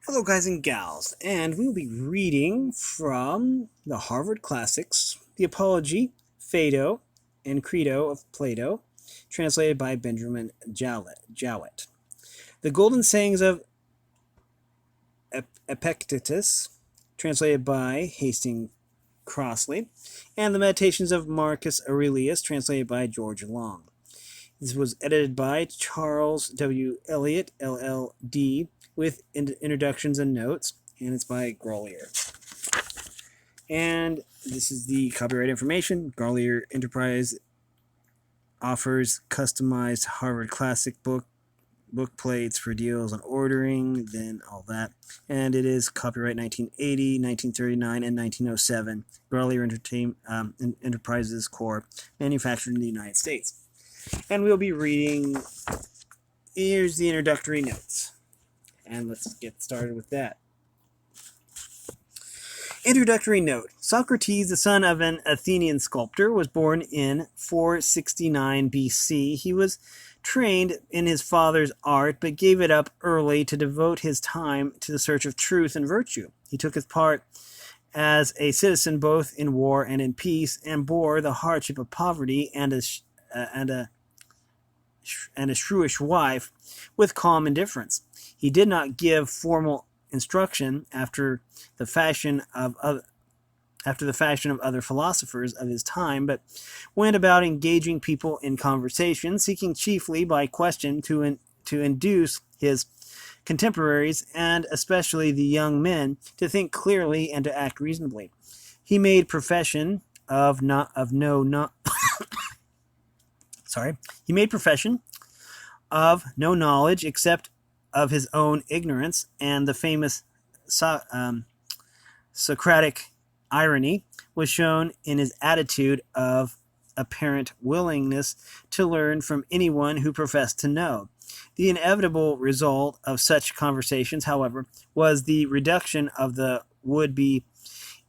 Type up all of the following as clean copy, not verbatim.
Hello, guys and gals, and we will be reading from the Harvard Classics, The Apology, Phaedo, and Credo of Plato, translated by Benjamin Jowett. The Golden Sayings of Epictetus, translated by Hastings Crossley, and the Meditations of Marcus Aurelius, translated by George Long. This was edited by Charles W. Elliott, LLD, with introductions and notes, and it's by Grolier. And this is the copyright information. Grolier Enterprise offers customized Harvard Classic book plates for deals on ordering, then all that. And it is copyright 1980, 1939, and 1907. Grolier Enterprises Corp., manufactured in the United States. And we'll be reading, here's the introductory notes. And let's get started with that. Introductory note. Socrates, the son of an Athenian sculptor, was born in 469 BC. He was trained in his father's art, but gave it up early to devote his time to the search of truth and virtue. He took his part as a citizen both in war and in peace, and bore the hardship of poverty and a shrewish wife with calm indifference. He did not give formal instruction after the fashion of other philosophers of his time, but went about engaging people in conversation, seeking chiefly by question to induce his contemporaries, and especially the young men, to think clearly and to act reasonably. He made profession of no knowledge except of his own ignorance, and the famous Socratic irony was shown in his attitude of apparent willingness to learn from anyone who professed to know. The inevitable result of such conversations, however, was the reduction of the would-be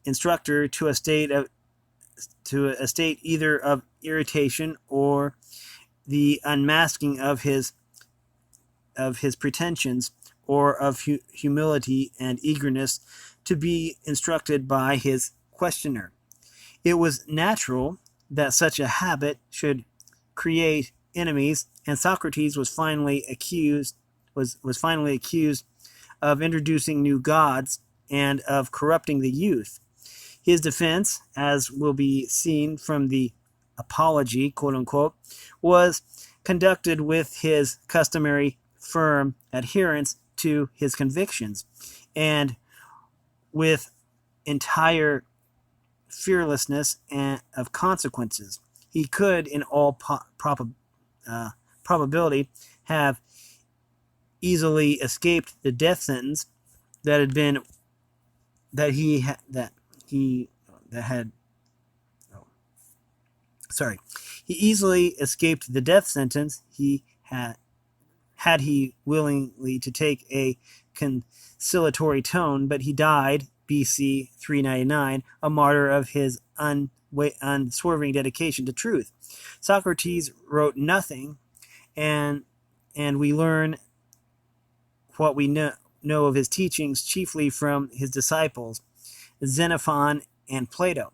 instructor to a state either of irritation or the unmasking of his pretensions, or of humility and eagerness to be instructed by his questioner. It was natural that such a habit should create enemies, and Socrates was finally accused of introducing new gods and of corrupting the youth. His defense, as will be seen from the apology, quote unquote, was conducted with his customary firm adherence to his convictions, and with entire fearlessness of consequences. He could, in all probability, have easily escaped the death sentence He easily escaped the death sentence he had he willingly to take a conciliatory tone, but he died BC 399, a martyr of his unswerving dedication to truth. Socrates wrote nothing, and we learn what we know of his teachings chiefly from his disciples, Xenophon and Plato.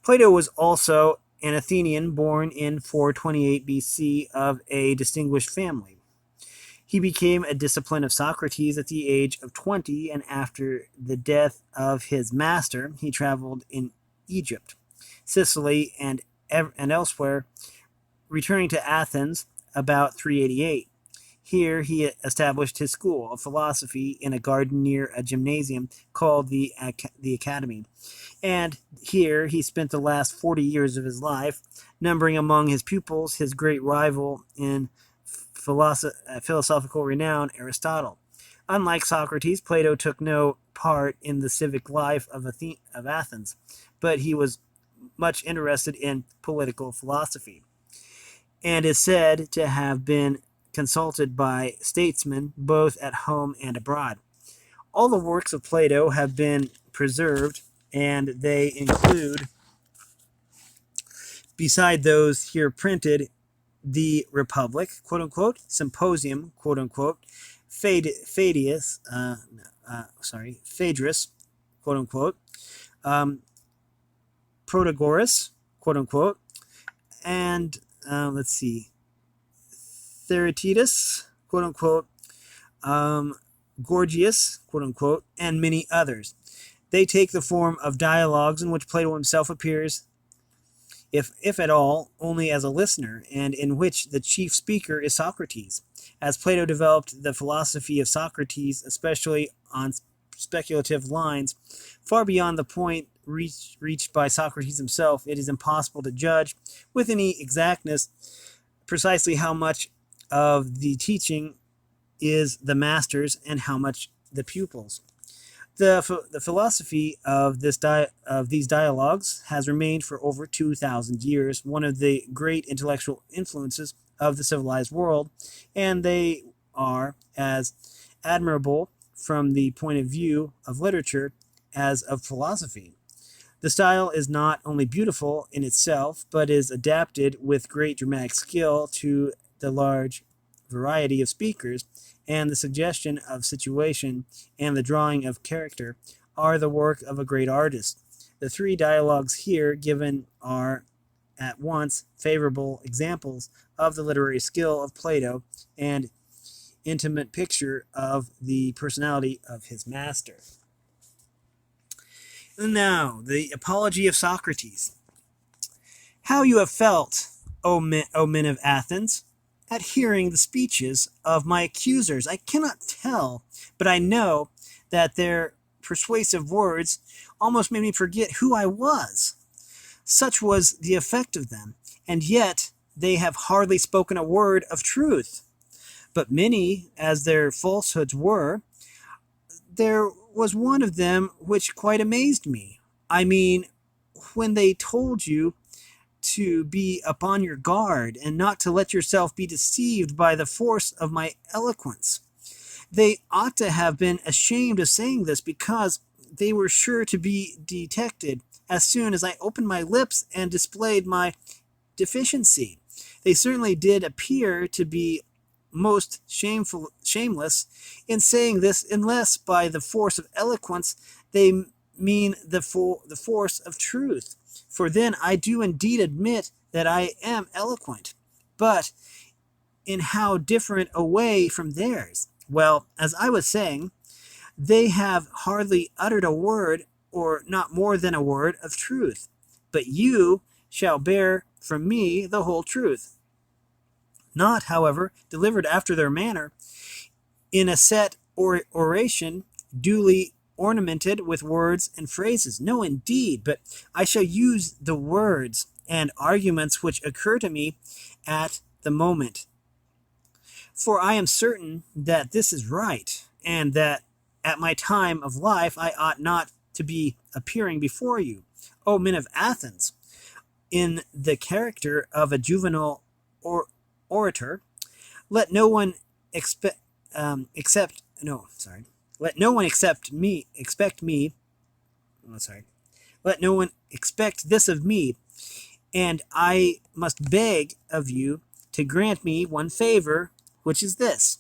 Plato was also an Athenian born in 428 BC of a distinguished family. He became a disciple of Socrates at the age of 20, and after the death of his master, he traveled in Egypt, Sicily, and elsewhere, returning to Athens about 388. Here he established his school of philosophy in a garden near a gymnasium called the Academy. And here he spent the last 40 years of his life, numbering among his pupils his great rival in philosophical renown, Aristotle. Unlike Socrates, Plato took no part in the civic life of Athens, but he was much interested in political philosophy, and is said to have been consulted by statesmen both at home and abroad. All the works of Plato have been preserved, and they include, beside those here printed, the Republic, quote-unquote, Symposium, quote-unquote, Phaedrus, Phaedrus, quote unquote, um, Protagoras, quote unquote, and let's see, Theaetetus, quote unquote, um, Gorgias, quote unquote, and many others. They take the form of dialogues in which Plato himself appears, if at all, only as a listener, and in which the chief speaker is Socrates. As Plato developed the philosophy of Socrates, especially on speculative lines, far beyond the point reached by Socrates himself, it is impossible to judge with any exactness precisely how much of the teaching is the master's and how much the pupil's. The philosophy of these dialogues has remained for over 2,000 years, one of the great intellectual influences of the civilized world, and they are as admirable from the point of view of literature as of philosophy. The style is not only beautiful in itself, but is adapted with great dramatic skill to the large variety of speakers, and the suggestion of situation and the drawing of character are the work of a great artist. The three dialogues here given are at once favorable examples of the literary skill of Plato and intimate picture of the personality of his master. Now, the Apology of Socrates. How you have felt, O men of Athens, at hearing the speeches of my accusers, I cannot tell, but I know that their persuasive words almost made me forget who I was. Such was the effect of them, and yet they have hardly spoken a word of truth. But many as their falsehoods were, there was one of them which quite amazed me. I mean, when they told you to be upon your guard and not to let yourself be deceived by the force of my eloquence. They ought to have been ashamed of saying this because they were sure to be detected as soon as I opened my lips and displayed my deficiency. They certainly did appear to be most shameless in saying this, unless by the force of eloquence they mean the force of truth. For then I do indeed admit that I am eloquent, but in how different a way from theirs. Well, as I was saying, they have hardly uttered a word, or not more than a word, of truth. But you shall bear from me the whole truth. Not, however, delivered after their manner, in a set oration duly ornamented with words and phrases. No, indeed, but I shall use the words and arguments which occur to me at the moment. For I am certain that this is right, and that at my time of life I ought not to be appearing before you, O men of Athens, in the character of a juvenile orator. Let no one expect Let no one Let no one expect this of me, and I must beg of you to grant me one favor, which is this.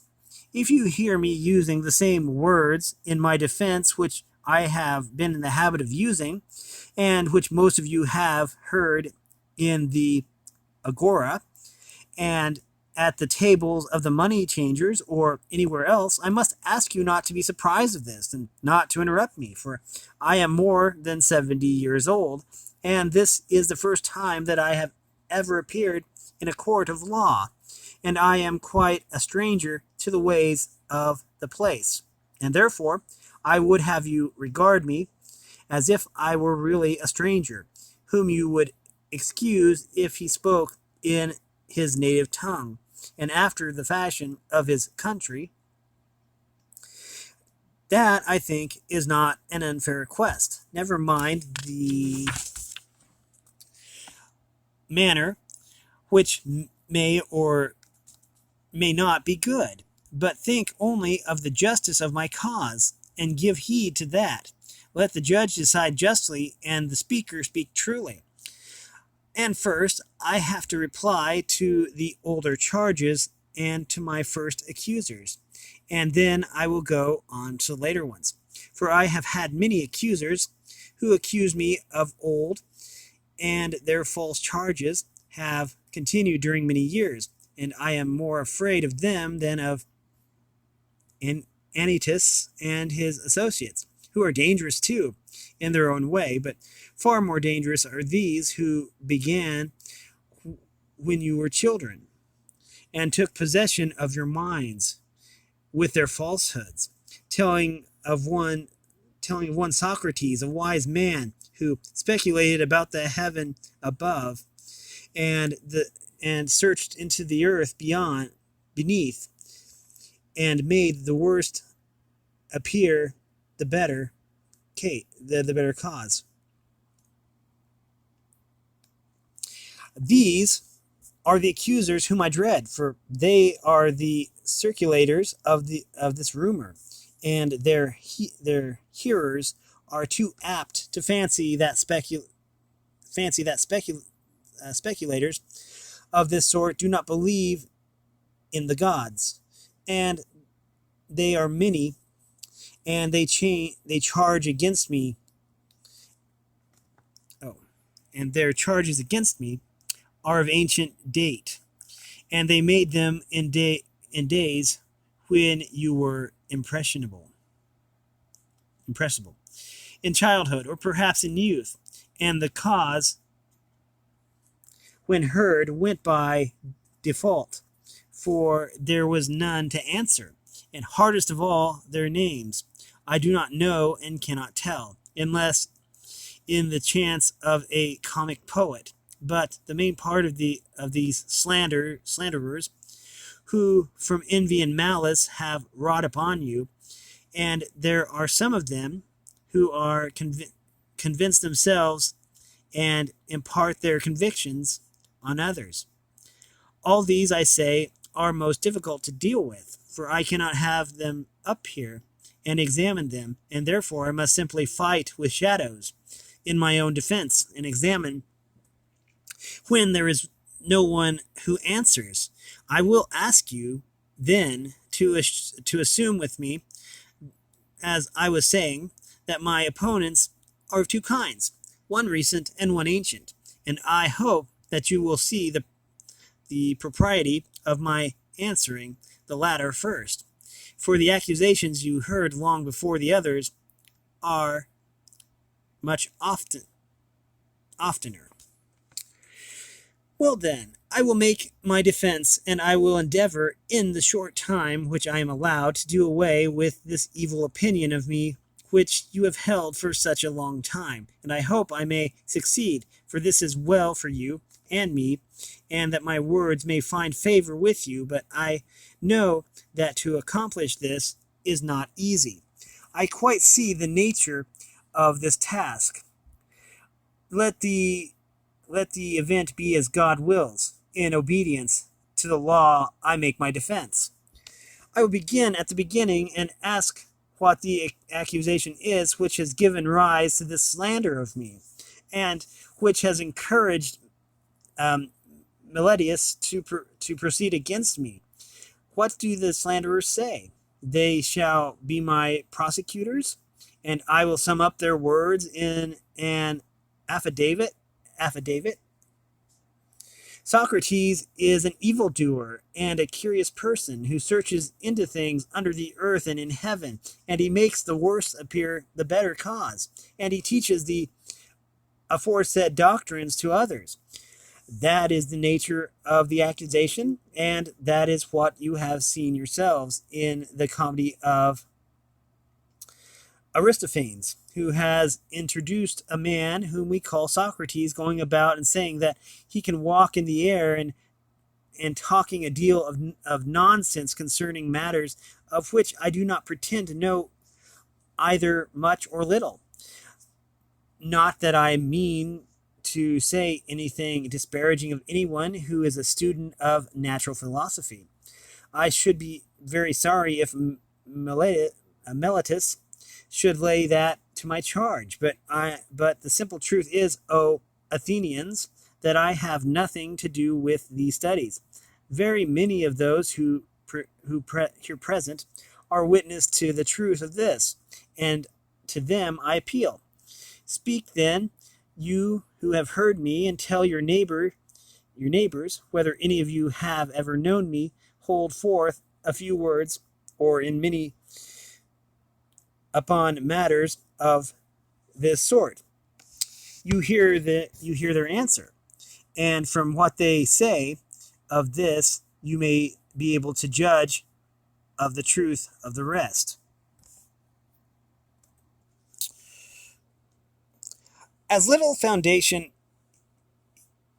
If you hear me using the same words in my defense which I have been in the habit of using, and which most of you have heard in the agora, and at the tables of the money changers or anywhere else, I must ask you not to be surprised of this and not to interrupt me, for I am more than 70 years old, and this is the first time that I have ever appeared in a court of law, and I am quite a stranger to the ways of the place, and therefore I would have you regard me as if I were really a stranger, whom you would excuse if he spoke in his native tongue, and after the fashion of his country. That, I think, is not an unfair request. Never mind the manner, which may or may not be good, but think only of the justice of my cause, and give heed to that. Let the judge decide justly, and the speaker speak truly. And first, I have to reply to the older charges and to my first accusers. and then I will go on to later ones. For I have had many accusers who accuse me of old, and their false charges have continued during many years, and I am more afraid of them than of Anytus and his associates, who are dangerous too, in their own way, but far more dangerous are these who began when you were children, and took possession of your minds with their falsehoods, telling of one Socrates, a wise man, who speculated about the heaven above and searched into the earth beneath, and made the worst appear the better cause. These are the accusers whom I dread, for they are the circulators of this rumor, and their hearers are too apt to fancy that speculators of this sort do not believe in the gods, and they are many, and they charge against me. And their charges against me are of ancient date, and they made them in days when you were impressible, in childhood, or perhaps in youth, and the cause, when heard, went by default, for there was none to answer, and hardest of all, their names I do not know and cannot tell, unless in the chance of a comic poet. But the main part of these slanderers, who from envy and malice have wrought upon you, and there are some of them who are convinced themselves and impart their convictions on others. All these, I say, are most difficult to deal with, for I cannot have them up here and examine them, and therefore I must simply fight with shadows in my own defense and examine when there is no one who answers. I will ask you then to assume with me, as I was saying, that my opponents are of two kinds, one recent and one ancient, and I hope that you will see the propriety of my answering the latter first, for the accusations you heard long before the others are much oftener. Well then, I will make my defense, and I will endeavor in the short time which I am allowed to do away with this evil opinion of me which you have held for such a long time, and I hope I may succeed, for this is well for you and me, and that my words may find favor with you, but I know that to accomplish this is not easy. I quite see the nature of this task. Let the event be as God wills. In obedience to the law, I make my defense. I will begin at the beginning and ask what the accusation is which has given rise to this slander of me, and which has encouraged Meletus to proceed against me. What do the slanderers say? They shall be my prosecutors, and I will sum up their words in an affidavit. Socrates is an evildoer and a curious person who searches into things under the earth and in heaven, and he makes the worst appear the better cause, and he teaches the aforesaid doctrines to others. That is the nature of the accusation, and that is what you have seen yourselves in the comedy of Aristophanes, who has introduced a man whom we call Socrates, going about and saying that he can walk in the air and talking a deal of nonsense concerning matters of which I do not pretend to know either much or little. Not that I mean to say anything disparaging of anyone who is a student of natural philosophy. I should be very sorry if Meletus should lay that to my charge, but the simple truth is, O Athenians, that I have nothing to do with these studies. Very many of those who here present are witness to the truth of this, and to them I appeal. Speak then, you who have heard me, and tell your neighbors, whether any of you have ever known me, hold forth a few words, or in many upon matters of this sort. You hear their answer, and from what they say of this, you may be able to judge of the truth of the rest. As little foundation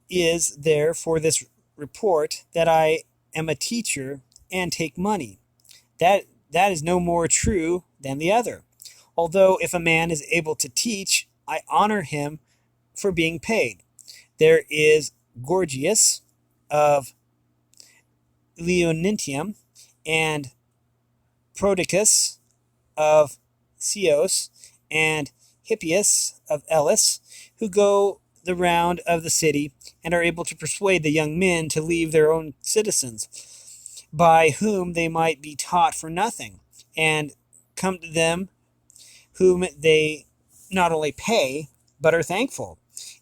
is there for this report that I am a teacher and take money. That is no more true than the other. Although if a man is able to teach, I honor him for being paid. There is Gorgias of Leontium and Prodicus of Ceos and Hippias of Elis, who go the round of the city and are able to persuade the young men to leave their own citizens, by whom they might be taught for nothing, and come to them whom they not only pay, but are thankful,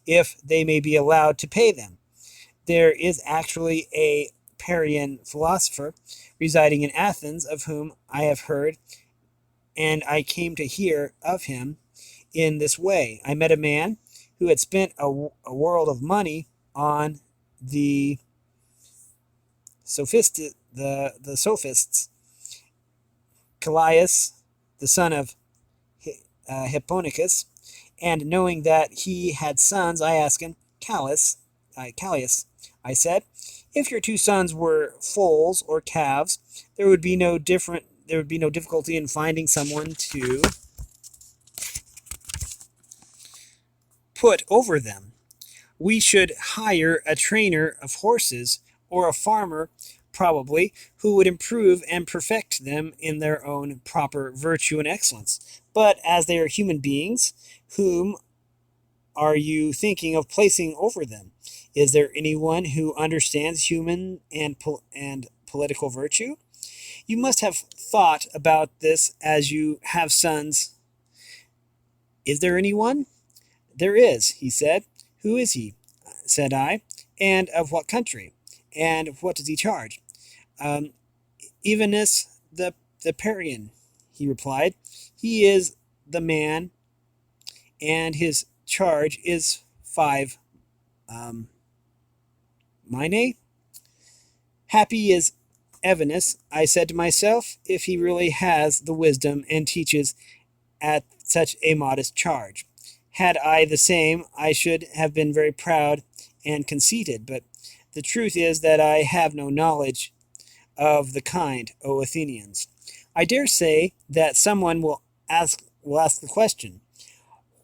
if they may be allowed to pay them. There is actually a Parian philosopher residing in Athens, of whom I have heard, and I came to hear of him in this way. I met a man who had spent a world of money on the sophists, Callias, the son of Hipponicus, and knowing that he had sons, I asked him, Callias, I said, if your two sons were foals or calves, there would be no difficulty in finding someone to put over them. We should hire a trainer of horses, or a farmer, probably, who would improve and perfect them in their own proper virtue and excellence. But as they are human beings, whom are you thinking of placing over them? Is there anyone who understands human and political virtue? You must have thought about this as you have sons. Is there anyone? There is, he said. Who is he? Said I. And of what country? And what does he charge? Evenus the Parian, he replied. He is the man, and his charge is 5 minae. Happy is Evenus, I said to myself, if he really has the wisdom and teaches at such a modest charge. Had I the same, I should have been very proud and conceited, but the truth is that I have no knowledge of the kind, O Athenians. I dare say that someone will ask the question,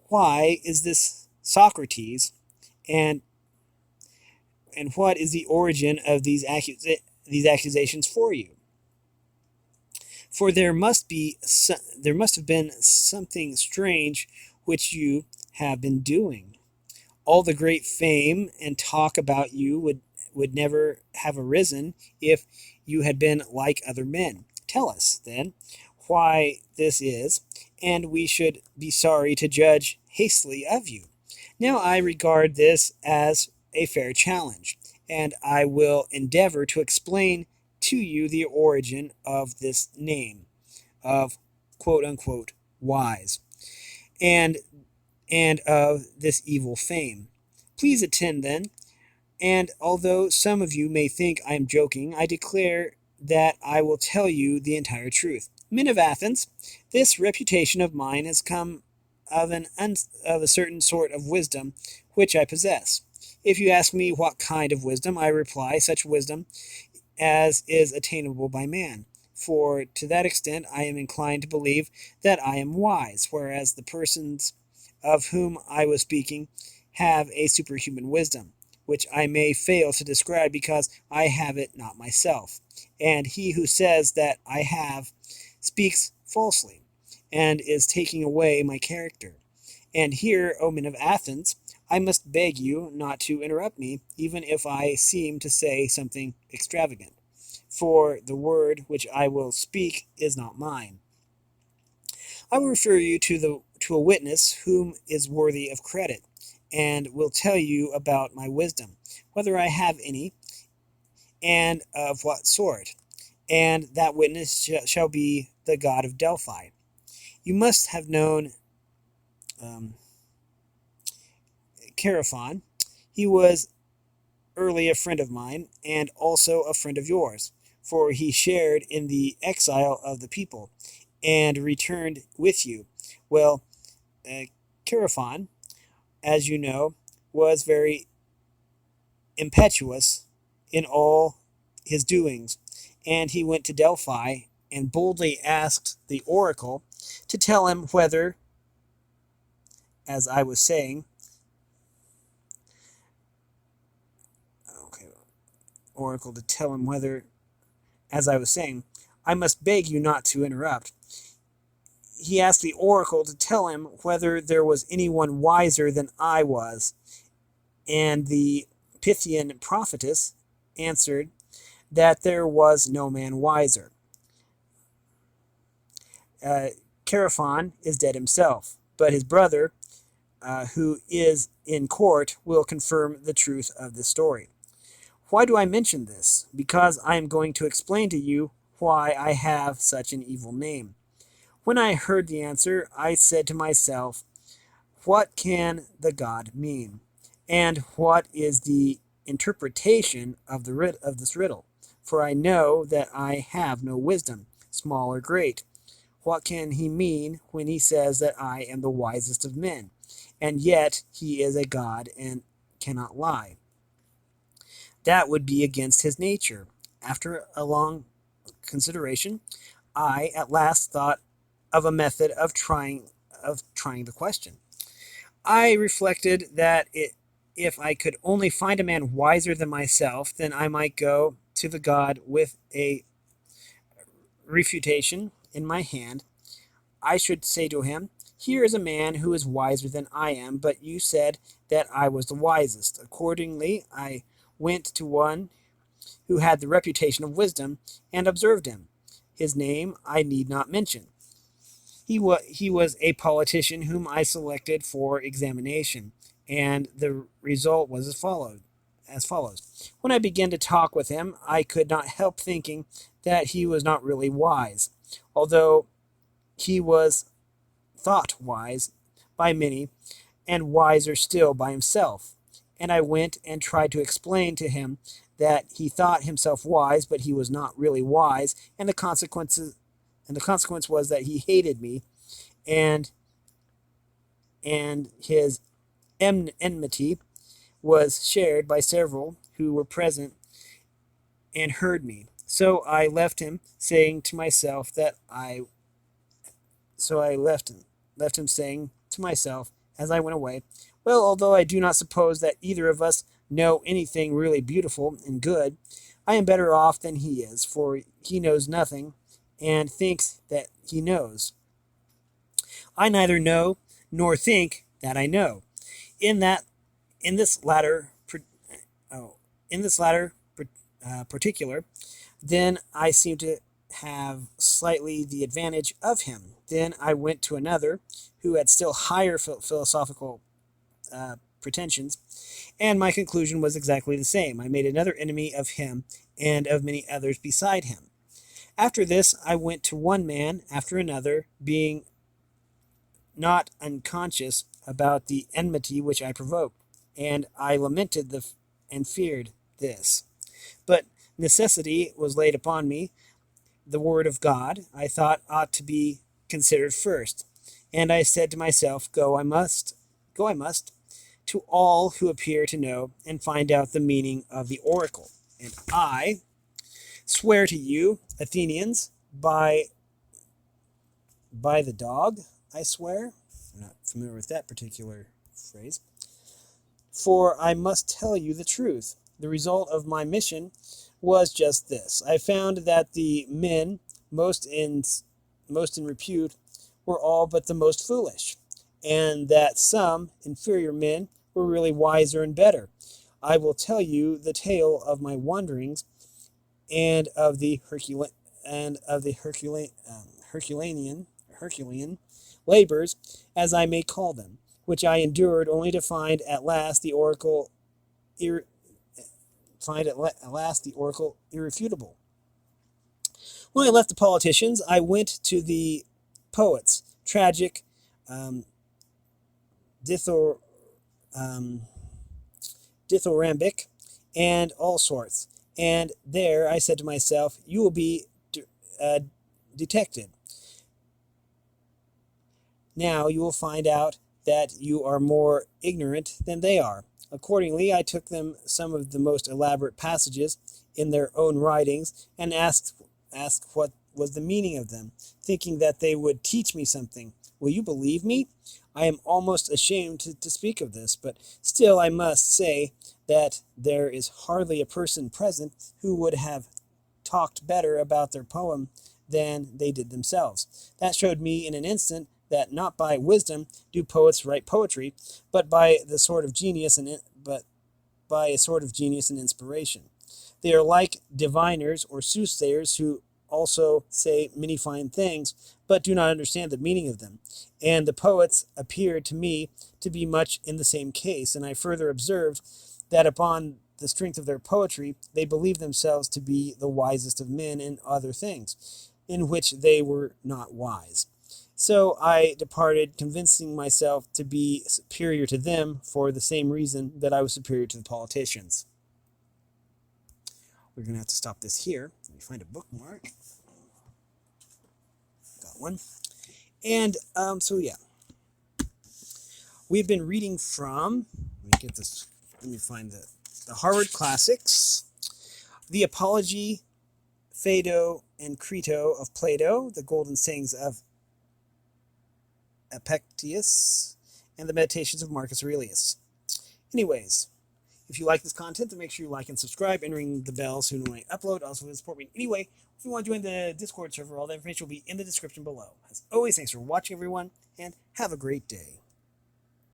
why is this Socrates, and what is the origin of these accusations for you? For there must have been something strange which you have been doing. All the great fame and talk about you would never have arisen if you had been like other men. Tell us, then, why this is, and we should be sorry to judge hastily of you. Now I regard this as a fair challenge, and I will endeavor to explain to you the origin of this name of quote-unquote wise, and of this evil fame. Please attend then, and although some of you may think I am joking, I declare that I will tell you the entire truth. Men of Athens, this reputation of mine has come of a certain sort of wisdom which I possess. If you ask me what kind of wisdom, I reply, such wisdom as is attainable by man. For to that extent I am inclined to believe that I am wise, whereas the persons of whom I was speaking have a superhuman wisdom, which I may fail to describe because I have it not myself. And he who says that I have speaks falsely, and is taking away my character. And here, O men of Athens, I must beg you not to interrupt me, even if I seem to say something extravagant. for the word which I will speak is not mine. I will refer you to a witness whom is worthy of credit, and will tell you about my wisdom, whether I have any, and of what sort. And that witness shall be the God of Delphi. You must have known um, Caraphon. He was early a friend of mine, and also a friend of yours, for he shared in the exile of the people, and returned with you. Well, uh, Caraphon, as you know, was very impetuous in all his doings, and he went to Delphi and boldly asked the oracle to tell him whether, as I was saying, okay, oracle to tell him whether, as I was saying, I must beg you not to interrupt. He asked the oracle to tell him whether there was anyone wiser than I was, and the Pythian prophetess answered that there was no man wiser. Caraphon is dead himself, but his brother, who is in court, will confirm the truth of the story. Why do I mention this? Because I am going to explain to you why I have such an evil name. When I heard the answer, I said to myself, what can the god mean? And what is the interpretation of this riddle? For I know that I have no wisdom, small or great. What can he mean when he says that I am the wisest of men? And yet he is a god and cannot lie. That would be against his nature. After a long consideration, I at last thought of a method of trying the question. I reflected that if I could only find a man wiser than myself, then I might go to the god with a refutation in my hand. I should say to him, here is a man who is wiser than I am, but you said that I was the wisest. Accordingly, I went to one who had the reputation of wisdom, and observed him. His name I need not mention. He was a politician whom I selected for examination, and the result was as follows. When I began to talk with him, I could not help thinking that he was not really wise, although he was thought wise by many, and wiser still by himself. And I went and tried to explain to him that he thought himself wise, but he was not really wise, and the consequence was that he hated me, and his enmity was shared by several who were present and heard me. So I left him, saying to myself that I so I left him saying to myself as I went away, well, although I do not suppose that either of us know anything really beautiful and good, I am better off than he is, for he knows nothing and thinks that he knows. I neither know nor think that I know. In that in this latter oh, in this latter particular, then I seem to have slightly the advantage of him. Then I went to another who had still higher philosophical pretensions, and my conclusion was exactly the same. I made another enemy of him and of many others beside him. After this, I went to one man after another, being not unconscious about the enmity which I provoked, and I lamented and feared this. But necessity was laid upon me. The word of God, I thought, ought to be considered first, and I said to myself, go I must, to all who appear to know, and find out the meaning of the oracle. And I swear to you, Athenians, by the dog, I swear. I'm not familiar with that particular phrase. For I must tell you the truth. The result of my mission was just this. I found that the men most in repute were all but the most foolish, and that some inferior men were really wiser and better. I will tell you the tale of my wanderings and of the Herculean labors, as I may call them, which I endured only to find at last the oracle irrefutable. When I left the politicians, I went to the poets, tragic, um, dithor, um, dithyrambic, and all sorts. And there I said to myself, you will be detected. Now you will find out that you are more ignorant than they are. Accordingly, I took them some of the most elaborate passages in their own writings and asked what was the meaning of them, thinking that they would teach me something. Will you believe me? I am almost ashamed to speak of this, but still I must say that there is hardly a person present who would have talked better about their poem than they did themselves. That showed me in an instant that not by wisdom do poets write poetry, but by a sort of genius and inspiration. They are like diviners or soothsayers who also say many fine things, but do not understand the meaning of them. And the poets appeared to me to be much in the same case, and I further observed that upon the strength of their poetry, they believed themselves to be the wisest of men in other things, in which they were not wise. So I departed, convincing myself to be superior to them for the same reason that I was superior to the politicians. We're going to have to stop this here. Let me find a bookmark. Got one. And yeah. We've been reading from, let me find the Harvard Classics, The Apology, Phaedo, and Crito of Plato, The Golden Sayings of Epictetus, and the Meditations of Marcus Aurelius. Anyways, if you like this content, then make sure you like and subscribe and ring the bell so you know when I upload. Also, support me anyway. If you want to join the Discord server, all the information will be in the description below. As always, thanks for watching, everyone, and have a great day.